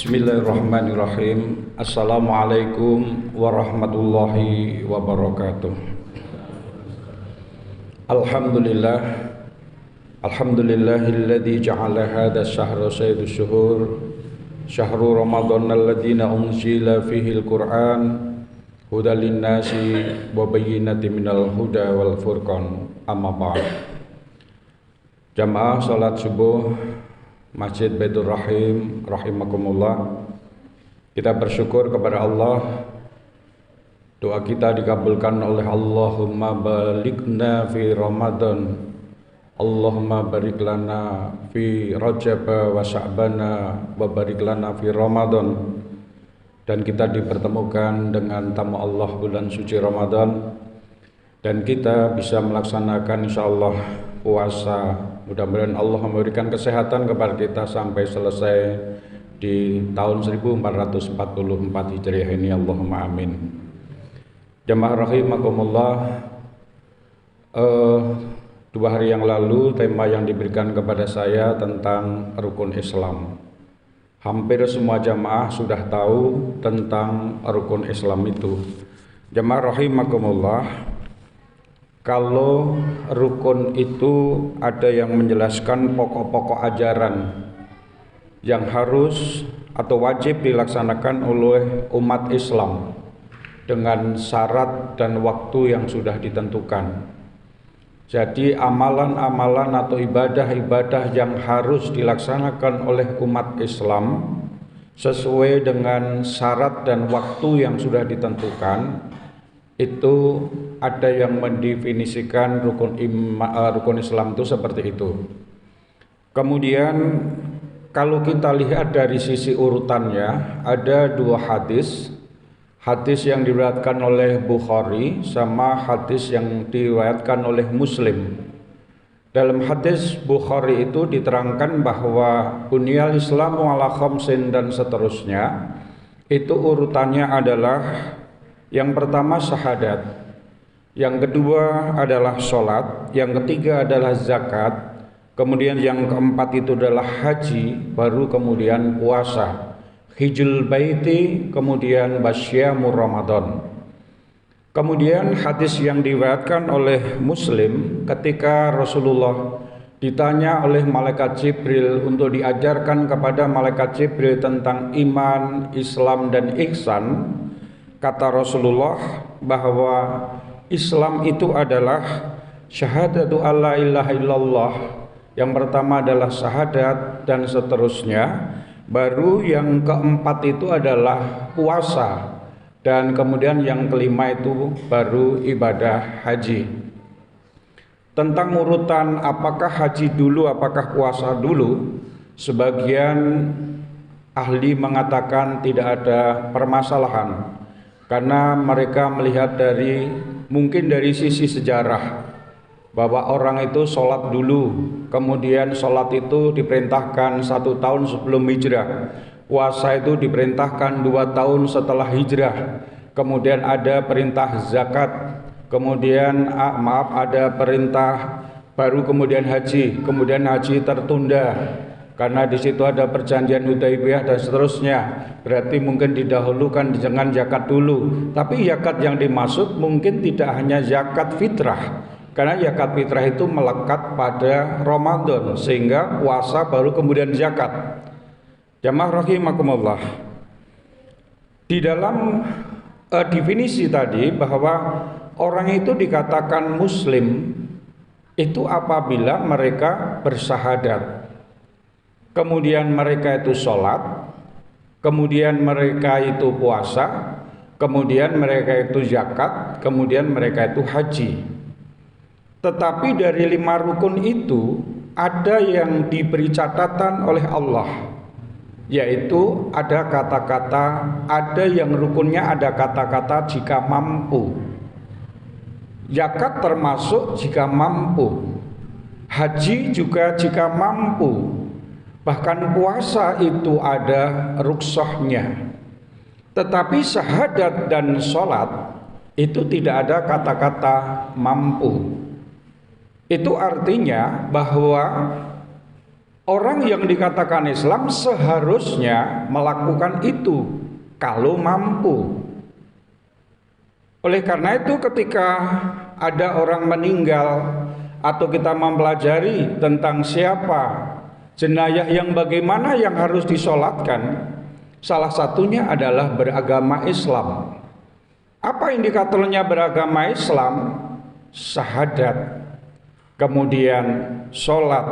Bismillahirrahmanirrahim. Assalamualaikum warahmatullahi wabarakatuh. Alhamdulillah. Alhamdulillahilladzi ja'ala hadha syahra sayyidus syuhur syahru ramadhan alladzi unzila fihi al-Qur'an hudal linnasi wa bayyinatin minal huda wal furqan. Amma ba'd. Jamaah salat subuh Masjid Baitur Rahim rahimakumullah. Kita bersyukur kepada Allah, doa kita dikabulkan oleh Allahumma balighna fi Ramadan, Allahumma barik lana fi Rajab wa Sya'bana wa barik lana fi Ramadan. Dan kita dipertemukan dengan tamu Allah bulan suci Ramadan, dan kita bisa melaksanakan insyaallah puasa. Mudah-mudahan Allah memberikan kesehatan kepada kita sampai selesai di tahun 1444 Hijriah ini, Allahumma amin. Jamaah rahimakumullah, 2 hari yang lalu tema yang diberikan kepada saya tentang rukun Islam. Hampir semua jamaah sudah tahu tentang rukun Islam itu. Jamaah rahimakumullah, kalau rukun itu ada yang menjelaskan pokok-pokok ajaran yang harus atau wajib dilaksanakan oleh umat Islam dengan syarat dan waktu yang sudah ditentukan. Jadi amalan-amalan atau ibadah-ibadah yang harus dilaksanakan oleh umat Islam sesuai dengan syarat dan waktu yang sudah ditentukan, itu ada yang mendefinisikan rukun Islam itu seperti itu. Kemudian kalau kita lihat dari sisi urutannya, ada 2 hadis. Hadis yang diriwayatkan oleh Bukhari sama hadis yang diriwayatkan oleh Muslim. Dalam hadis Bukhari itu diterangkan bahwa bunyal Islamu ala khamsin dan seterusnya. Itu urutannya adalah yang pertama syahadat, yang kedua adalah sholat, yang ketiga adalah zakat, kemudian yang keempat itu adalah haji, baru kemudian puasa, hijjul baiti, kemudian basyamur Ramadan. Kemudian hadis yang diriwayatkan oleh Muslim, ketika Rasulullah ditanya oleh malaikat Jibril untuk diajarkan kepada malaikat Jibril tentang iman, Islam dan ihsan, kata Rasulullah bahwa Islam itu adalah syahadatu alla ilaha illallah. Yang pertama adalah syahadat dan seterusnya. Baru yang keempat itu adalah puasa. Dan kemudian yang kelima itu baru ibadah haji. Tentang urutan apakah haji dulu, apakah puasa dulu, sebagian ahli mengatakan tidak ada permasalahan. Karena mereka melihat mungkin dari sisi sejarah bahwa orang itu sholat dulu, kemudian sholat itu diperintahkan 1 tahun sebelum hijrah, puasa itu diperintahkan 2 tahun setelah hijrah, kemudian ada perintah zakat, kemudian ada perintah baru kemudian haji tertunda karena di situ ada perjanjian Hudaibiyah dan seterusnya. Berarti mungkin didahulukan dengan zakat dulu. Tapi zakat yang dimaksud mungkin tidak hanya zakat fitrah, karena zakat fitrah itu melekat pada Ramadan, sehingga puasa baru kemudian zakat. Jamaah rahimakumullah, di dalam definisi tadi bahwa orang itu dikatakan muslim itu apabila mereka bersyahadat, kemudian mereka itu sholat, kemudian mereka itu puasa, kemudian mereka itu zakat, kemudian mereka itu haji. Tetapi dari 5 rukun itu ada yang diberi catatan oleh Allah, yaitu ada kata-kata, ada yang rukunnya ada kata-kata jika mampu. Zakat termasuk jika mampu, haji juga jika mampu. Bahkan puasa itu ada rukshohnya. Tetapi syahadat dan sholat itu tidak ada kata-kata mampu. Itu artinya bahwa Orang yang dikatakan Islam seharusnya melakukan itu kalau mampu. Oleh karena itu ketika ada orang meninggal atau kita mempelajari tentang siapa jenayah yang bagaimana yang harus disolatkan, salah satunya adalah beragama Islam. Apa indikatornya beragama Islam? Syahadat, kemudian sholat,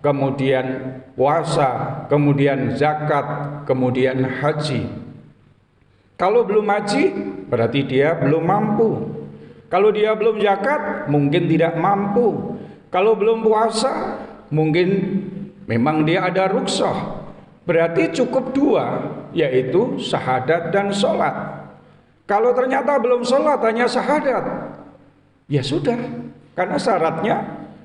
kemudian puasa, kemudian zakat, kemudian haji. Kalau belum haji, berarti dia belum mampu. Kalau dia belum zakat, mungkin tidak mampu. Kalau belum puasa, mungkin memang dia ada rukhsah. Berarti cukup dua, yaitu syahadat dan sholat. Kalau ternyata belum sholat, hanya syahadat, ya sudah, karena syaratnya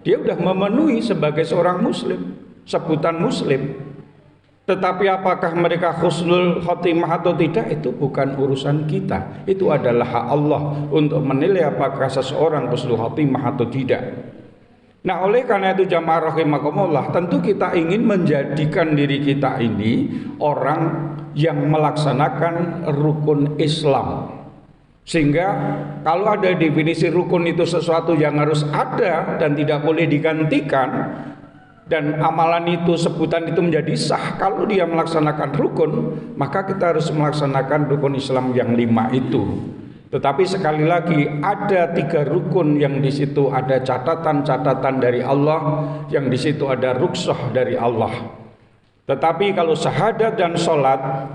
dia sudah memenuhi sebagai seorang muslim, sebutan muslim. Tetapi apakah mereka husnul khotimah atau tidak, itu bukan urusan kita. Itu adalah hak Allah untuk menilai apakah seseorang husnul khotimah atau tidak. Nah, oleh karena itu jamaah rahimakumullah, tentu kita ingin menjadikan diri kita ini orang yang melaksanakan rukun Islam. Sehingga kalau ada definisi rukun itu sesuatu yang harus ada dan tidak boleh digantikan, dan amalan itu, sebutan itu menjadi sah kalau dia melaksanakan rukun, maka kita harus melaksanakan rukun Islam yang 5 itu. Tetapi sekali lagi, ada 3 rukun yang di situ ada catatan-catatan dari Allah, yang di situ ada rukhsah dari Allah. Tetapi kalau syahadat dan sholat,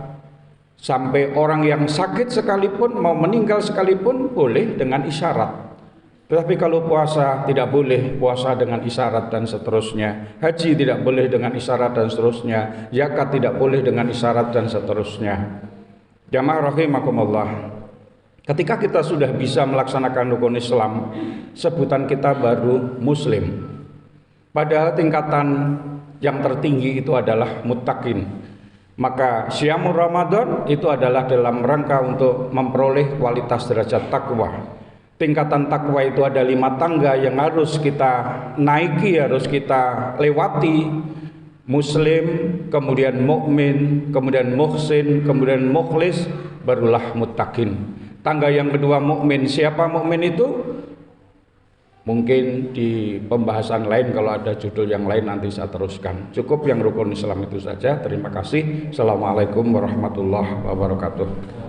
sampai orang yang sakit sekalipun, mau meninggal sekalipun, boleh dengan isyarat. Tetapi kalau puasa tidak boleh puasa dengan isyarat dan seterusnya. Haji tidak boleh dengan isyarat dan seterusnya. Zakat tidak boleh dengan isyarat dan seterusnya. Jamaah rahimakumullah, ketika kita sudah bisa melaksanakan rukun Islam, sebutan kita baru muslim. Padahal tingkatan yang tertinggi itu adalah muttaqin. Maka syamur Ramadan itu adalah dalam rangka untuk memperoleh kualitas derajat takwa. Tingkatan takwa itu ada 5 tangga yang harus kita naiki, harus kita lewati. Muslim, kemudian mukmin, kemudian muhsin, kemudian mukhlis, barulah muttaqin. Tangga yang kedua mukmin. Siapa mukmin itu? Mungkin di pembahasan lain, kalau ada judul yang lain nanti saya teruskan. Cukup yang rukun Islam itu saja. Terima kasih. Assalamualaikum warahmatullahi wabarakatuh.